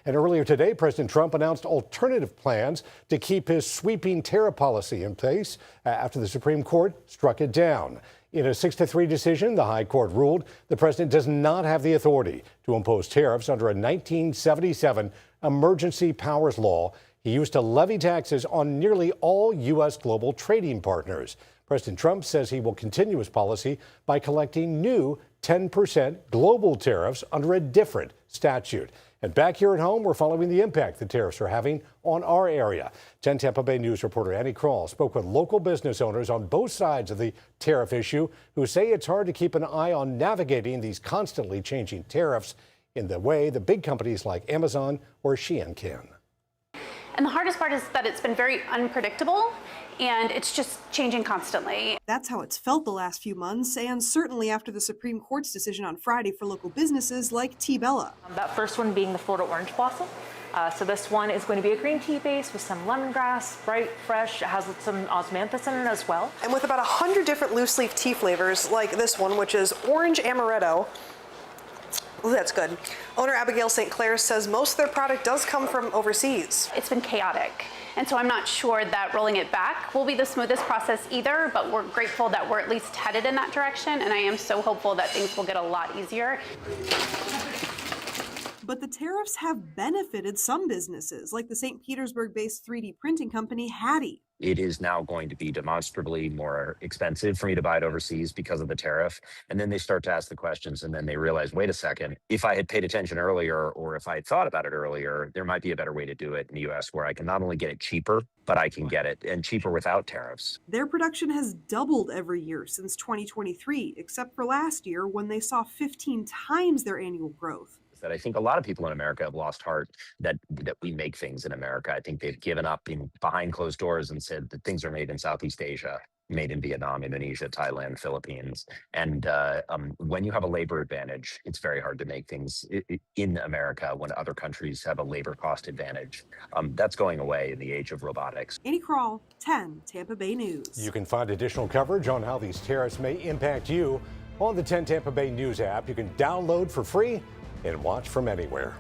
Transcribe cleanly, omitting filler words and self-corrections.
And earlier today, President Trump announced alternative plans to keep his sweeping tariff policy in place after the Supreme Court struck it down. In a 6-3 decision, the High Court ruled the president does not have the authority to impose tariffs under a 1977 emergency powers law he used to levy taxes on nearly all U.S. global trading partners. President Trump says he will continue his policy by collecting new 10% global tariffs under a different statute. And back here at home, we're following the impact the tariffs are having on our area. 10 Tampa Bay News reporter Annie Kroll spoke with local business owners on both sides of the tariff issue who say it's hard to keep an eye on navigating these constantly changing tariffs in the way the big companies like Amazon or Shein can. And the hardest part is that it's been very unpredictable and it's just changing constantly. That's how it's felt the last few months, and certainly after the Supreme Court's decision on Friday for local businesses like T-Bella. That first one being the Florida Orange Blossom. So this one is going to be a green tea base with some lemongrass, bright, fresh. It has some osmanthus in it as well. And with about 100 different loose leaf tea flavors like this one, which is orange amaretto. Ooh, that's good. Owner Abigail St. Clair says most of their product does come from overseas. It's been chaotic. And so I'm not sure that rolling it back will be the smoothest process either, but we're grateful that we're at least headed in that direction. And I am so hopeful that things will get a lot easier. But the tariffs have benefited some businesses, like the St. Petersburg-based 3D printing company Hattie. It is now going to be demonstrably more expensive for me to buy it overseas because of the tariff. And then they start to ask the questions and then they realize, wait a second, if I had paid attention earlier or if I had thought about it earlier, there might be a better way to do it in the US where I can not only get it cheaper, but I can get it and cheaper without tariffs. Their production has doubled every year since 2023, except for last year when they saw 15 times their annual growth. That I think a lot of people in America have lost heart that we make things in America. I think they've given up behind closed doors and said that things are made in Southeast Asia, made in Vietnam, Indonesia, Thailand, Philippines. And when you have a labor advantage, it's very hard to make things in America when other countries have a labor cost advantage. That's going away in the age of robotics. Annie Kroll, 10 Tampa Bay News. You can find additional coverage on how these tariffs may impact you on the 10 Tampa Bay News app. You can download for free and watch from anywhere.